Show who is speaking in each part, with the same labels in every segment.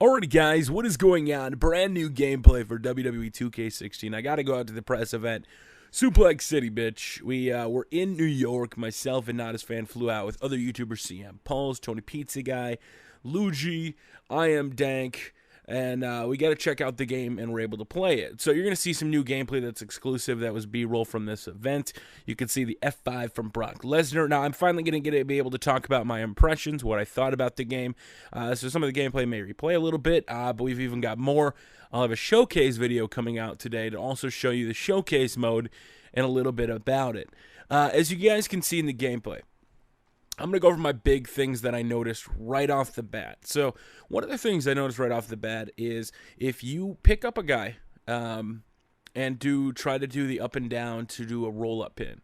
Speaker 1: Alrighty guys, what is going on? Brand new gameplay for WWE 2K16. I gotta go out to the press event. Suplex City, bitch. We were in New York. Myself and Not As Fan flew out with other YouTubers, CM Pulse, Tony Pizza Guy, Luigi, I Am Dank, and we got to check out the game, and we're able to play it. So you're going to see some new gameplay that's exclusive. That was B-roll from this event. You can see the F5 from Brock Lesnar. Now, I'm finally going to be able to talk about my impressions, what I thought about the game. So some of the gameplay may replay a little bit, but we've even got more. I'll have a showcase video coming out today to also show you the showcase mode and a little bit about it. As you guys can see in the gameplay, I'm going to go over my big things that I noticed right off the bat. So one of the things I noticed right off the bat is if you pick up a guy and try to do the up and down to do a roll-up pin,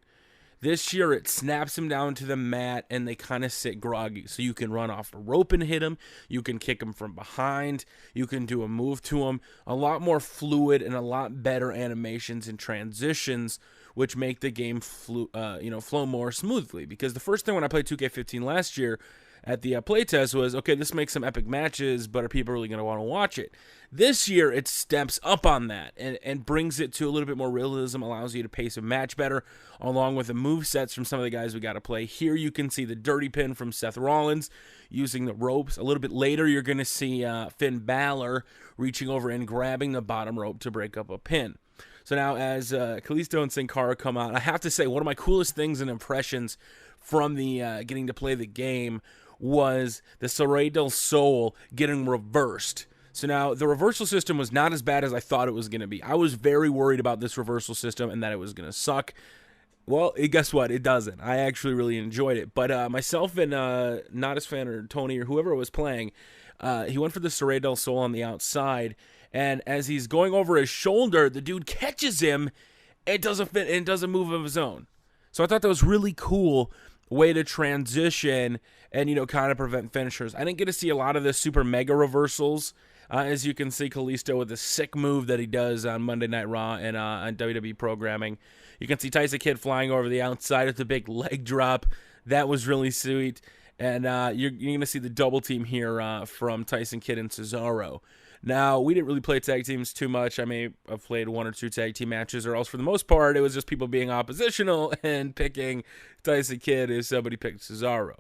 Speaker 1: this year it snaps them down to the mat and they kind of sit groggy. So you can run off a rope and hit them. You can kick them from behind. You can do a move to them. A lot more fluid and a lot better animations and transitions, which make the game flow more smoothly. Because the first thing when I played 2K15 last year at the playtest was, okay, this makes some epic matches, but are people really going to want to watch it? This year, it steps up on that and brings it to a little bit more realism, allows you to pace a match better, along with the move sets from some of the guys we got to play. Here you can see the dirty pin from Seth Rollins using the ropes. A little bit later, you're going to see Finn Balor reaching over and grabbing the bottom rope to break up a pin. So now as Kalisto and Sin Cara come out, I have to say one of my coolest things and impressions from the getting to play the game was the Soirée del Sol getting reversed. So now the reversal system was not as bad as I thought it was going to be. I was very worried about this reversal system and that it was going to suck. Well, guess what? It doesn't. I actually really enjoyed it. But myself and Not As Fan or Tony or whoever was playing, he went for the Soirée del Sol on the outside. And as he's going over his shoulder, the dude catches him. It doesn't fit and doesn't move of his own. So I thought that was really cool way to transition and, kind of prevent finishers. I didn't get to see a lot of the super mega reversals. As you can see, Kalisto with a sick move that he does on Monday Night Raw and on WWE programming. You can see Tyson Kidd flying over the outside with a big leg drop. That was really sweet. And you're going to see the double team here from Tyson Kidd and Cesaro. Now, we didn't really play tag teams too much. I may have played one or two tag team matches, or else for the most part, it was just people being oppositional and picking Tyson Kidd if somebody picked Cesaro.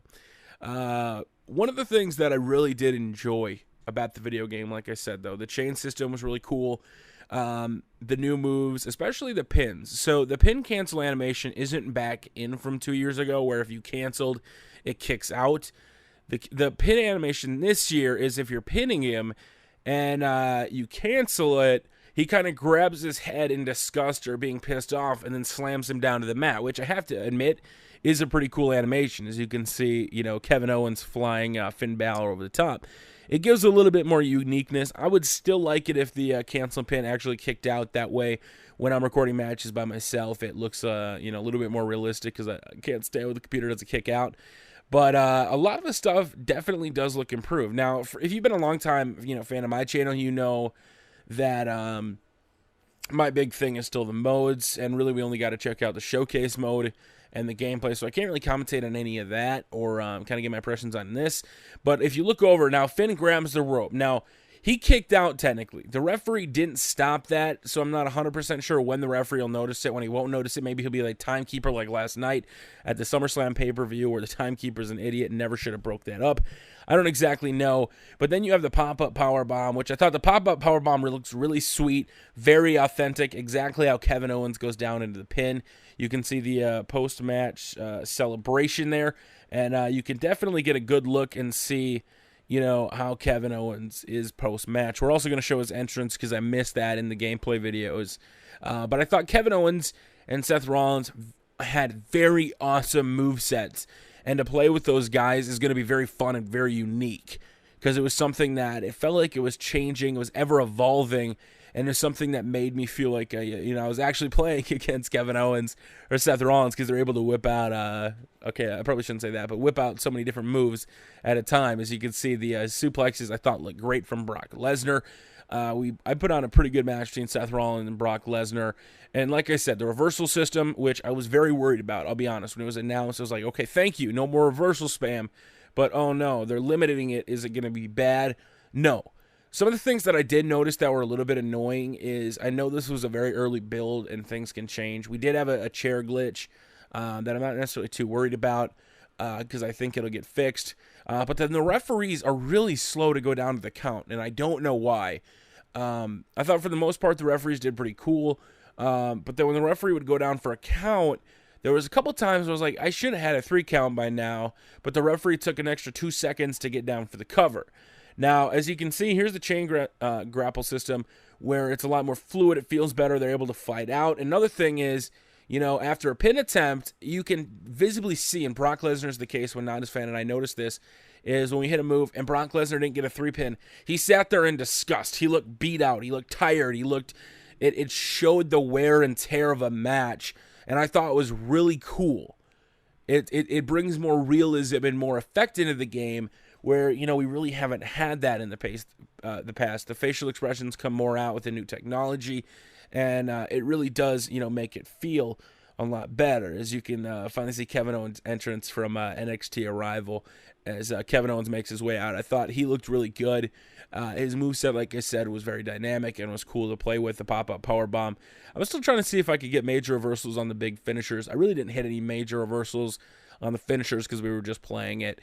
Speaker 1: One of the things that I really did enjoy about the video game, like I said, though, the chain system was really cool. The new moves, especially the pins. So the pin cancel animation isn't back in from 2 years ago, where if you canceled, it kicks out. The pin animation this year is if you're pinning him, and you cancel it, he kind of grabs his head in disgust or being pissed off and then slams him down to the mat, which I have to admit is a pretty cool animation. As you can see, Kevin Owens flying Finn Balor over the top. It gives a little bit more uniqueness. I would still like it if the cancel pin actually kicked out. That way, when I'm recording matches by myself, it looks a little bit more realistic because I can't stand when the computer doesn't kick out. But a lot of the stuff definitely does look improved. Now, if you've been a long time, fan of my channel, you know that my big thing is still the modes, and really we only got to check out the showcase mode and the gameplay. So I can't really commentate on any of that or kind of get my impressions on this. But if you look over now, Finn grabs the rope. Now, he kicked out technically. The referee didn't stop that, so I'm not 100% sure when the referee will notice it, when he won't notice it. Maybe he'll be like timekeeper like last night at the SummerSlam pay-per-view where the timekeeper's an idiot and never should have broke that up. I don't exactly know. But then you have the pop-up powerbomb, which I thought the pop-up powerbomb looks really sweet, very authentic, exactly how Kevin Owens goes down into the pin. You can see the post-match celebration there, and you can definitely get a good look and see how Kevin Owens is post-match. We're also going to show his entrance because I missed that in the gameplay videos. But I thought Kevin Owens and Seth Rollins had very awesome movesets. And to play with those guys is going to be very fun and very unique. Because it was something that it felt like it was changing. It was ever evolving. And it's something that made me feel like, I was actually playing against Kevin Owens or Seth Rollins because they're able to whip out, okay, I probably shouldn't say that, but whip out so many different moves at a time. As you can see, the suplexes I thought looked great from Brock Lesnar. I put on a pretty good match between Seth Rollins and Brock Lesnar. And like I said, the reversal system, which I was very worried about, I'll be honest. When it was announced, I was like, okay, thank you. No more reversal spam. But, oh, no, they're limiting it. Is it going to be bad? No. Some of the things that I did notice that were a little bit annoying is I know this was a very early build and things can change. We did have a chair glitch that I'm not necessarily too worried about because I think it'll get fixed. But then the referees are really slow to go down to the count, and I don't know why. I thought for the most part the referees did pretty cool. But then when the referee would go down for a count, there was a couple times where I was like, I should have had a 3 count by now, but the referee took an extra 2 seconds to get down for the cover. Now, as you can see, here's the chain grapple system where it's a lot more fluid. It feels better. They're able to fight out. Another thing is, after a pin attempt, you can visibly see, and Brock Lesnar's the case when not his fan, and I noticed this, is when we hit a move and Brock Lesnar didn't get a 3-pin, he sat there in disgust. He looked beat out. He looked tired. It showed the wear and tear of a match, and I thought it was really cool. It brings more realism and more effect into the game, where we really haven't had that in the past. The facial expressions come more out with the new technology, and it really does make it feel a lot better. As you can finally see Kevin Owens' entrance from NXT Arrival, as Kevin Owens makes his way out. I thought he looked really good. His moveset, like I said, was very dynamic and was cool to play with. The pop-up powerbomb. I was still trying to see if I could get major reversals on the big finishers. I really didn't hit any major reversals on the finishers because we were just playing it.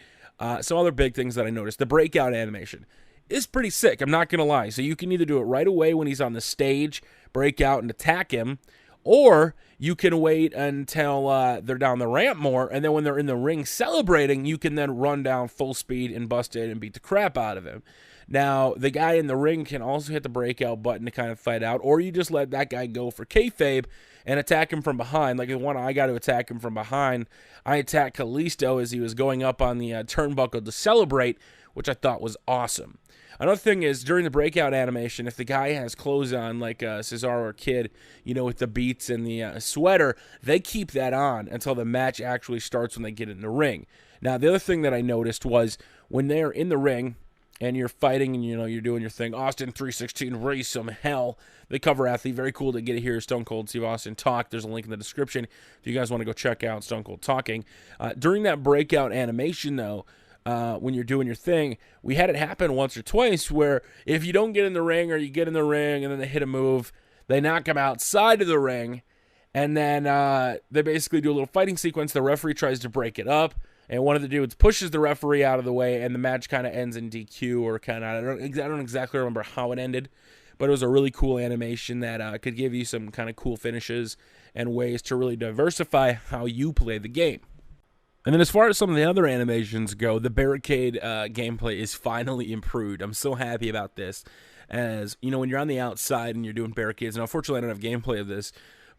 Speaker 1: Some other big things that I noticed. The breakout animation is pretty sick. I'm not going to lie. So you can either do it right away when he's on the stage, break out and attack him, or you can wait until they're down the ramp more, and then when they're in the ring celebrating, you can then run down full speed and bust in and beat the crap out of him. Now, the guy in the ring can also hit the breakout button to kind of fight out, or you just let that guy go for kayfabe and attack him from behind. Like the one I got to attack him from behind, I attacked Kalisto as he was going up on the turnbuckle to celebrate, which I thought was awesome. Another thing is, during the breakout animation, if the guy has clothes on, like Cesaro or Kid, with the beats and the sweater, they keep that on until the match actually starts when they get in the ring. Now, the other thing that I noticed was when they're in the ring and you're fighting and, you're doing your thing, Austin 316, raise some hell. The cover athlete, very cool to get to hear Stone Cold Steve Austin talk. There's a link in the description if you guys want to go check out Stone Cold talking. During that breakout animation, though, when you're doing your thing, we had it happen once or twice where if you don't get in the ring or you get in the ring and then they hit a move, they knock them outside of the ring, and then they basically do a little fighting sequence. The referee tries to break it up, and one of the dudes pushes the referee out of the way, and the match kind of ends in DQ or kind of, I don't exactly remember how it ended, but it was a really cool animation that could give you some kind of cool finishes and ways to really diversify how you play the game. And then as far as some of the other animations go, the barricade gameplay is finally improved. I'm so happy about this. As, when you're on the outside and you're doing barricades, and unfortunately I don't have gameplay of this,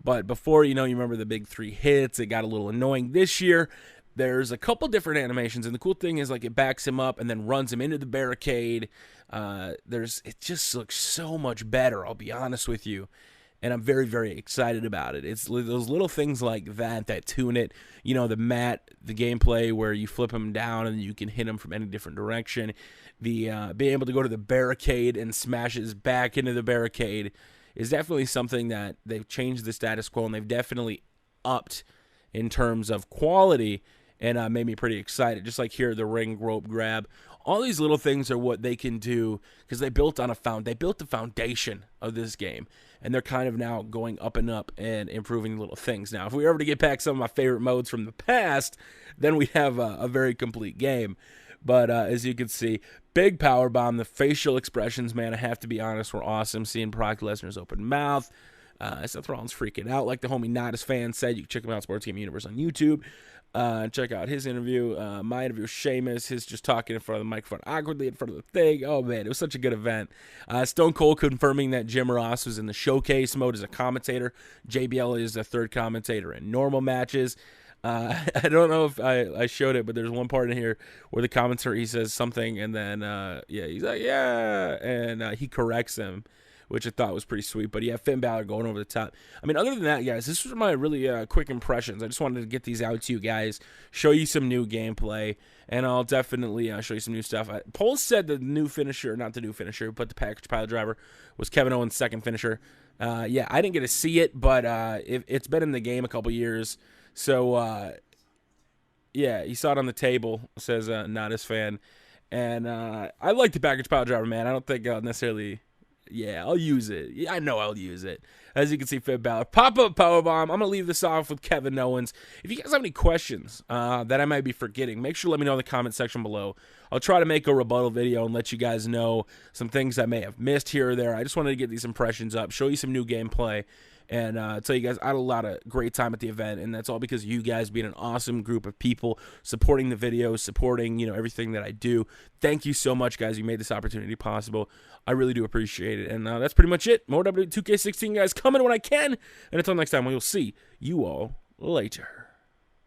Speaker 1: but before, you remember the big 3 hits, it got a little annoying. This year, there's a couple different animations, and the cool thing is, like, it backs him up and then runs him into the barricade. It just looks so much better, I'll be honest with you. And I'm very, very excited about it. It's those little things like that tune it. The mat, the gameplay where you flip him down and you can hit him from any different direction. The being able to go to the barricade and smash his back into the barricade is definitely something that they've changed the status quo, and they've definitely upped in terms of quality, and made me pretty excited. Just like here, the ring rope grab. All these little things are what they can do because they built the foundation of this game, and they're kind of now going up and up and improving little things. Now, if we were ever to get back some of my favorite modes from the past, then we have a very complete game. But as you can see, big power bomb. The facial expressions, man, I have to be honest, were awesome. Seeing Brock Lesnar's open mouth. Seth Rollins freaking out, like the homie Not His Fan said. You can check him out, Sports Game Universe on YouTube. Check out his interview, my interview with Sheamus, his just talking in front of the microphone awkwardly in front of the thing. Oh, man, it was such a good event. Stone Cold confirming that Jim Ross was in the showcase mode as a commentator. JBL is a third commentator in normal matches. I don't know if I showed it, but there's one part in here where the commentator, he says something, and then, he's like, yeah, and he corrects him, which I thought was pretty sweet. But yeah, Finn Balor going over the top. I mean, other than that, guys, this was my really quick impressions. I just wanted to get these out to you guys, show you some new gameplay, and I'll definitely show you some new stuff. Paul said the new finisher, not the new finisher, but the package pile driver was Kevin Owens' second finisher. Yeah, I didn't get to see it, but it's been in the game a couple years. So, yeah, he saw it on the table, says Not His Fan. And I like the package pile driver, man. I don't think I'll necessarily... Yeah, I'll use it. Yeah, I know I'll use it. As you can see, Fib Balor. Pop-up powerbomb. I'm going to leave this off with Kevin Owens. If you guys have any questions that I might be forgetting, make sure to let me know in the comment section below. I'll try to make a rebuttal video and let you guys know some things I may have missed here or there. I just wanted to get these impressions up, show you some new gameplay, and tell you guys I had a lot of great time at the event, and that's all because of you guys being an awesome group of people, supporting the videos, supporting, everything that I do. Thank you so much, guys. You made this opportunity possible. I really do appreciate it, and that's pretty much it. More WWE 2K16, guys, coming when I can, and until next time, we'll see you all later.